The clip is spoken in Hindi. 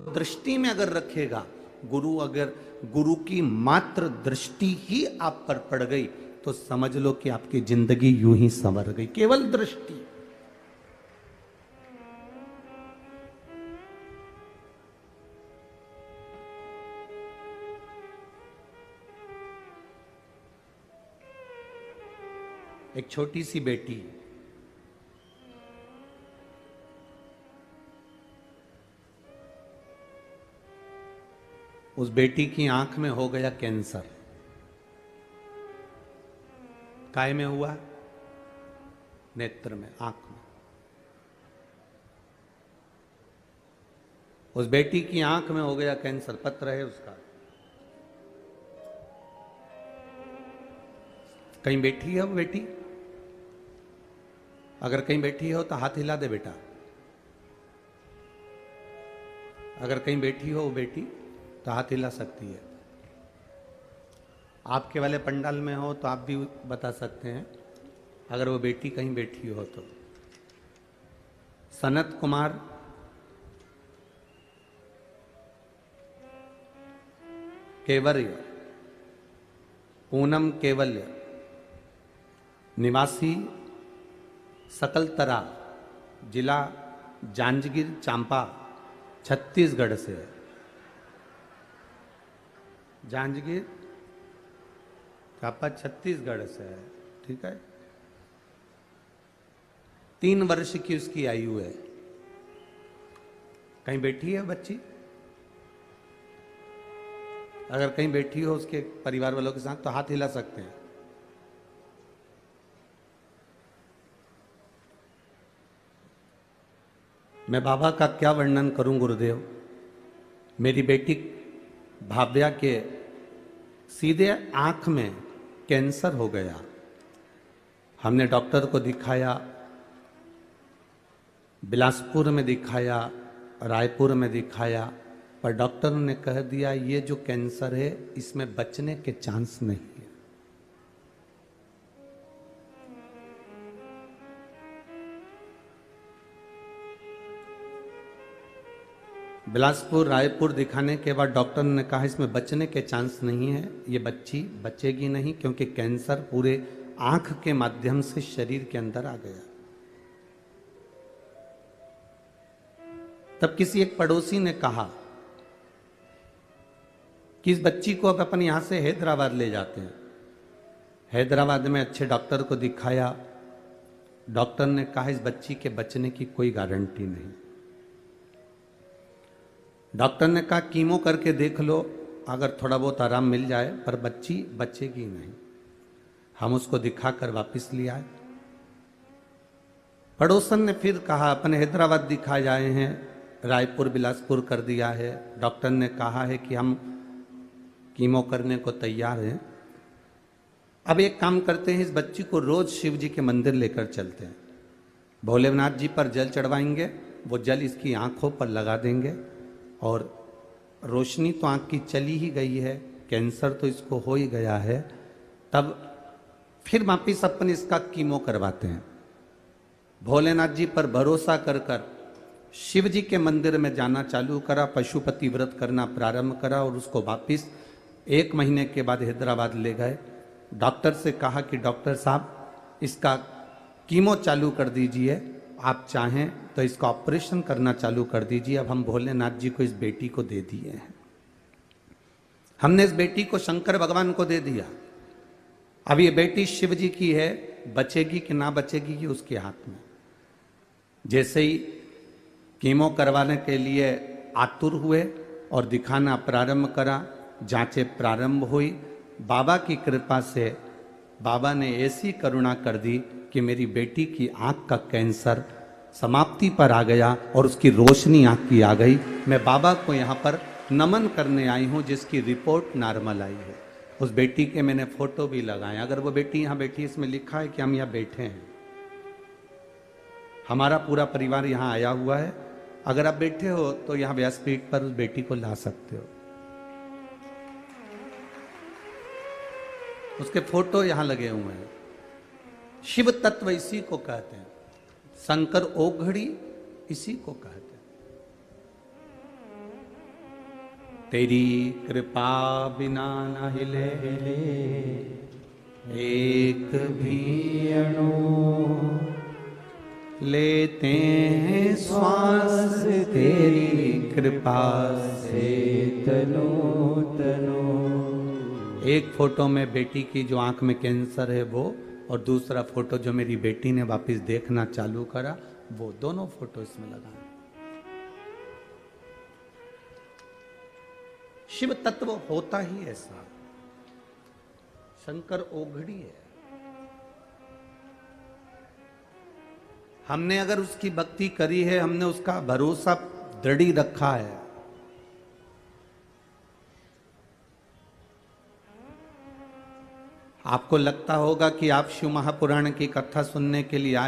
दृष्टि में अगर रखेगा, अगर गुरु की मात्र दृष्टि ही आप पर पड़ गई तो समझ लो कि आपकी जिंदगी यूं ही संवर गई। केवल दृष्टि। एक छोटी सी बेटी, उस बेटी की आंख में हो गया कैंसर। काय में हुआ? नेत्र में, आंख में। उस बेटी की आंख में हो गया कैंसर। पत्र है उसका। कहीं बैठी है वो बेटी? अगर कहीं बैठी हो तो हाथ हिला दे बेटा। अगर कहीं बैठी हो वो बेटी तो हाथ हिला सकती है। आपके वाले पंडाल में हो तो आप भी बता सकते हैं अगर वो बेटी कहीं बैठी हो तो। सनत कुमार, केवल्य, पूनम केवल्य, निवासी सकलतरा, जिला जांजगीर चांपा, छत्तीसगढ़ से। जांजगीर चांपा छत्तीसगढ़ से है। ठीक है। 3 वर्ष की उसकी आयु है। कहीं बैठी है बच्ची? अगर कहीं बैठी हो उसके परिवार वालों के साथ तो हाथ हिला सकते हैं। मैं बाबा का क्या वर्णन करूं गुरुदेव। मेरी बेटी भाव्या के सीधे आंख में कैंसर हो गया। हमने डॉक्टर को दिखाया, बिलासपुर में दिखाया, रायपुर में दिखाया, पर डॉक्टर ने कह दिया ये जो कैंसर है इसमें बचने के चांस नहीं है। बिलासपुर रायपुर दिखाने के बाद डॉक्टर ने कहा इसमें बचने के चांस नहीं है, ये बच्ची बचेगी नहीं, क्योंकि कैंसर पूरे आंख के माध्यम से शरीर के अंदर आ गया। तब किसी एक पड़ोसी ने कहा कि इस बच्ची को अब अपन यहां से हैदराबाद ले जाते हैं। हैदराबाद में अच्छे डॉक्टर को दिखाया। डॉक्टर ने कहा इस बच्ची के बचने की कोई गारंटी नहीं। डॉक्टर ने कहा कीमो करके देख लो, अगर थोड़ा बहुत आराम मिल जाए, पर बच्ची बचेगी नहीं। हम उसको दिखाकर वापस ले आए। पड़ोसन ने फिर कहा अपन हैदराबाद दिखाए आए हैं, रायपुर बिलासपुर कर दिया है, डॉक्टर ने कहा है कि हम कीमो करने को तैयार हैं। अब एक काम करते हैं, इस बच्ची को रोज शिव जी के मंदिर लेकर चलते हैं, भोलेनाथ जी पर जल चढ़वाएंगे, वो जल इसकी आंखों पर लगा देंगे और रोशनी तो आंख की चली ही गई है, कैंसर तो इसको हो ही गया है, तब फिर वापिस अपन इसका कीमो करवाते हैं। भोलेनाथ जी पर भरोसा कर कर शिव जी के मंदिर में जाना चालू करा, पशुपति व्रत करना प्रारंभ करा और उसको वापिस 1 महीने के बाद हैदराबाद ले गए। डॉक्टर से कहा कि डॉक्टर साहब इसका कीमो चालू कर दीजिए, आप चाहें तो इसका ऑपरेशन करना चालू कर दीजिए। अब हम भोलेनाथ जी को इस बेटी को दे दिए हैं। हमने इस बेटी को शंकर भगवान को दे दिया। अब ये बेटी शिव जी की है, बचेगी कि ना बचेगी ये उसके हाथ में। जैसे ही कीमो करवाने के लिए आतुर हुए और दिखाना प्रारंभ करा, जांचें प्रारंभ हुई, बाबा की कृपा से बाबा ने ऐसी करुणा कर दी कि मेरी बेटी की आंख का कैंसर समाप्ति पर आ गया और उसकी रोशनी आंख की आ गई। मैं बाबा को यहाँ पर नमन करने आई हूँ जिसकी रिपोर्ट नॉर्मल आई है। उस बेटी के मैंने फोटो भी लगाए। अगर वो बेटी यहाँ बैठी, इसमें लिखा है कि हम यहाँ बैठे हैं, हमारा पूरा परिवार यहाँ आया हुआ है। अगर आप बैठे हो तो यहाँ व्यासपीठ पर उस बेटी को ला सकते हो। उसके फोटो यहां लगे हुए हैं। शिव तत्व इसी को कहते हैं, शंकर ओघड़ी इसी को कहते हैं। तेरी कृपा बिना न हिले एक भी अणु, लेते हैं श्वास तेरी कृपा से तनो तनो। एक फोटो में बेटी की जो आंख में कैंसर है वो, और दूसरा फोटो जो मेरी बेटी ने वापस देखना चालू करा वो, दोनों फोटो इसमें लगाए। शिव तत्व होता ही ऐसा, शंकर ओघड़ी है। हमने अगर उसकी भक्ति करी है, हमने उसका भरोसा दृढ़ी रखा है, आपको लगता होगा कि आप शिव महापुराण की कथा सुनने के लिए आए